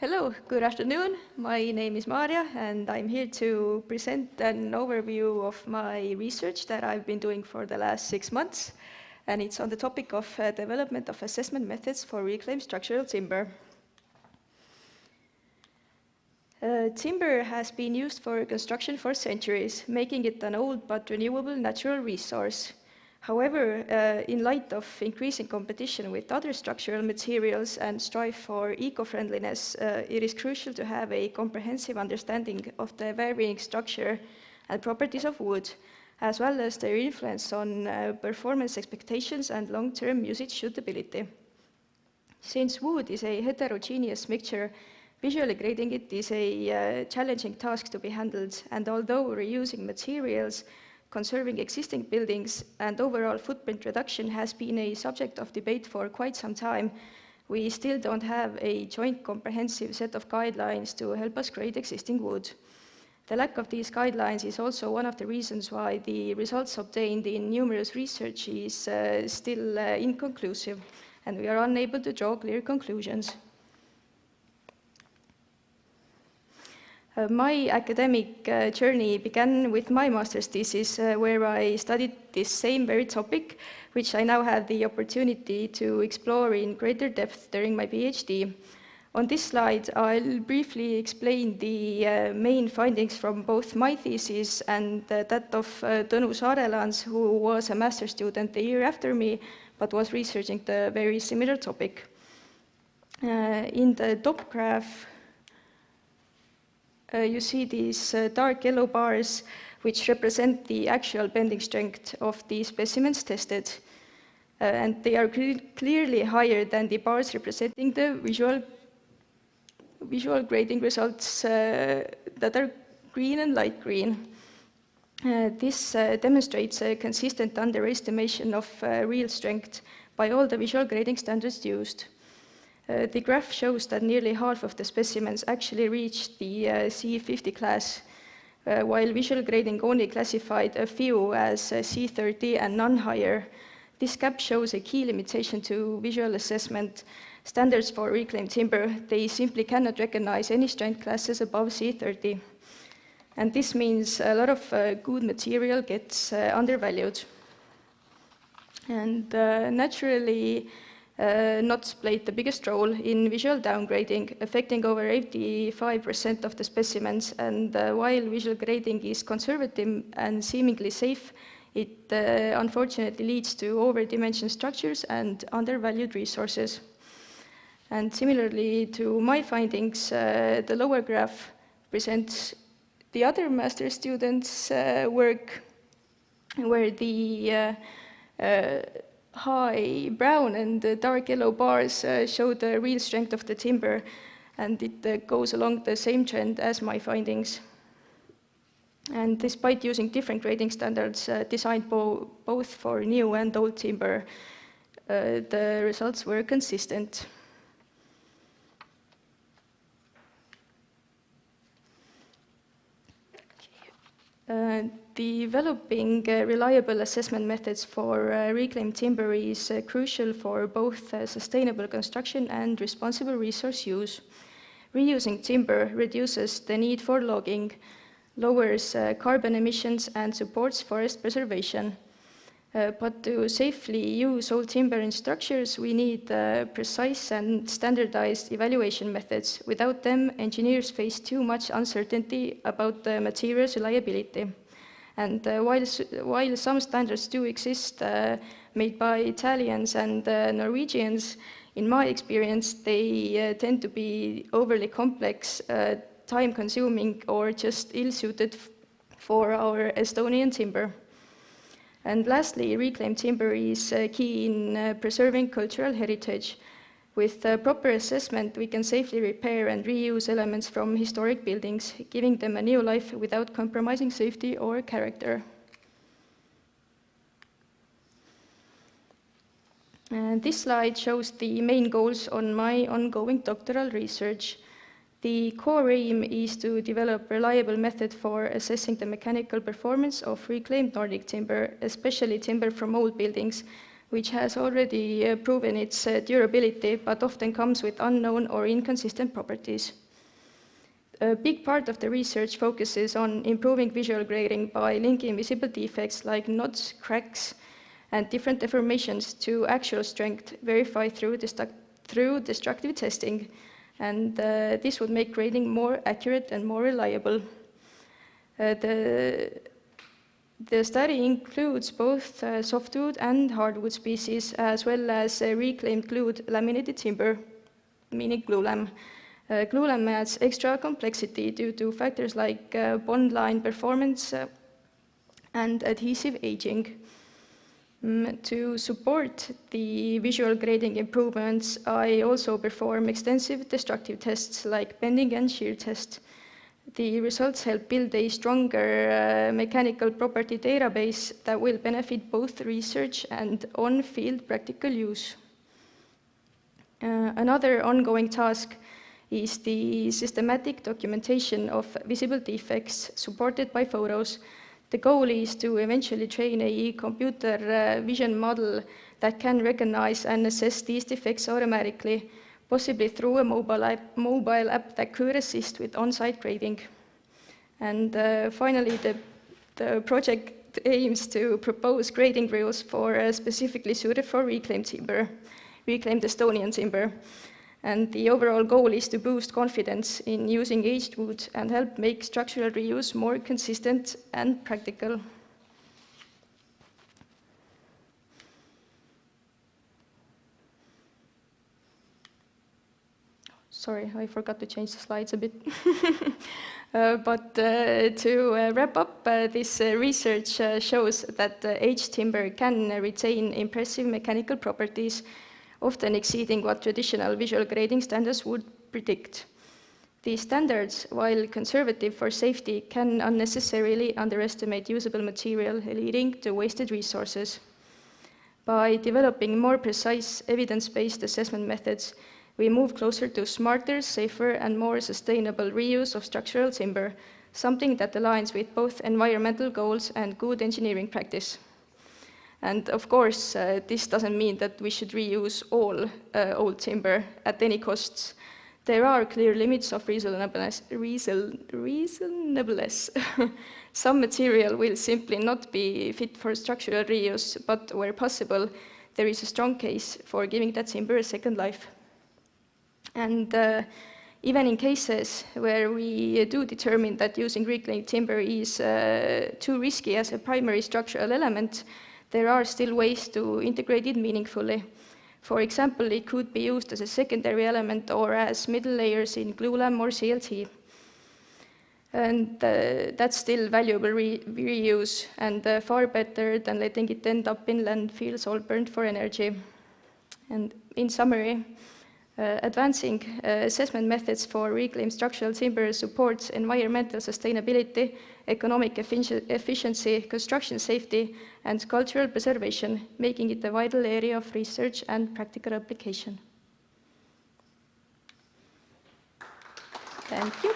Hello, good afternoon. My name is Maria, and I'm here to present an overview of my research that I've been doing for the last 6 months, and it's on the topic of development of assessment methods for reclaimed structural timber. Timber has been used for construction for centuries, making it an old but renewable natural resource. However, in light of increasing competition with other structural materials and strive for eco-friendliness, it is crucial to have a comprehensive understanding of the varying structure and properties of wood, as well as their influence on performance expectations and long-term usage suitability. Since wood is a heterogeneous mixture, visually grading it is a challenging task to be handled, and although reusing materials, conserving existing buildings, and overall footprint reduction has been a subject of debate for quite some time, we still don't have a joint comprehensive set of guidelines to help us grade existing wood. The lack of these guidelines is also one of the reasons why the results obtained in numerous research is still inconclusive, and we are unable to draw clear conclusions. My academic journey began with my master's thesis, where I studied this same very topic, which I now have the opportunity to explore in greater depth during my PhD. On this slide, I'll briefly explain the main findings from both my thesis and that of Tõnu Saarelans, who was a master's student the year after me, but was researching the very similar topic. In the top graph, you see these dark yellow bars, which represent the actual bending strength of the specimens tested. And they are clearly higher than the bars representing the visual grading results that are green and light green. This demonstrates a consistent underestimation of real strength by all the visual grading standards used. The graph shows that nearly half of the specimens actually reached the C50 class, while visual grading only classified a few as C30 and none higher. This gap shows a key limitation to visual assessment standards for reclaimed timber. They simply cannot recognize any strength classes above C30. And this means a lot of good material gets undervalued. And naturally, knots played the biggest role in visual downgrading, affecting over 85% of the specimens. And while visual grading is conservative and seemingly safe, it unfortunately leads to over-dimensioned structures and undervalued resources. And similarly to my findings, the lower graph presents the other master students' work, where the high brown and the dark yellow bars show the real strength of the timber, and it goes along the same trend as my findings. And despite using different grading standards designed both for new and old timber, the results were consistent. Developing reliable assessment methods for reclaimed timber is crucial for both sustainable construction and responsible resource use. Reusing timber reduces the need for logging, lowers carbon emissions, and supports forest preservation. But to safely use old timber in structures, we need precise and standardized evaluation methods. Without them, engineers face too much uncertainty about the material's reliability. And while some standards do exist, made by Italians and Norwegians, in my experience, they tend to be overly complex, time-consuming, or just ill-suited for our Estonian timber. And lastly, reclaimed timber is key in preserving cultural heritage. With proper assessment, we can safely repair and reuse elements from historic buildings, giving them a new life without compromising safety or character. And this slide shows the main goals on my ongoing doctoral research. The core aim is to develop a reliable method for assessing the mechanical performance of reclaimed Nordic timber, especially timber from old buildings, which has already proven its durability, but often comes with unknown or inconsistent properties. A big part of the research focuses on improving visual grading by linking visible defects like knots, cracks, and different deformations to actual strength verified through destructive testing, and this would make grading more accurate and more reliable. The study includes both softwood and hardwood species, as well as reclaimed glued laminated timber, meaning glulam. Glulam adds extra complexity due to factors like bond line performance and adhesive aging. To support the visual grading improvements, I also perform extensive destructive tests like bending and shear test. The results help build a stronger mechanical property database that will benefit both research and on-field practical use. Another ongoing task is the systematic documentation of visible defects supported by photos. The goal is to eventually train a computer vision model that can recognize and assess these defects automatically, possibly through a mobile app that could assist with on-site grading. And finally, the project aims to propose grading rules for specifically suited for reclaimed Estonian timber. And the overall goal is to boost confidence in using aged wood and help make structural reuse more consistent and practical. Sorry, I forgot to change the slides a bit. But to wrap up, this research shows that aged timber can retain impressive mechanical properties, often exceeding what traditional visual grading standards would predict. These standards, while conservative for safety, can unnecessarily underestimate usable material, leading to wasted resources. By developing more precise, evidence-based assessment methods, we move closer to smarter, safer, and more sustainable reuse of structural timber, something that aligns with both environmental goals and good engineering practice. And of course, this doesn't mean that we should reuse all old timber at any costs. There are clear limits of reasonableness. Some material will simply not be fit for structural reuse, but where possible, there is a strong case for giving that timber a second life. And even in cases where we do determine that using reclaimed timber is too risky as a primary structural element, there are still ways to integrate it meaningfully. For example, it could be used as a secondary element or as middle layers in glulam or CLT. And that's still valuable reuse and far better than letting it end up in landfills all burnt for energy. And in summary, advancing assessment methods for reclaimed structural timber supports environmental sustainability, economic efficiency, construction safety, and cultural preservation, making it a vital area of research and practical application. Thank you.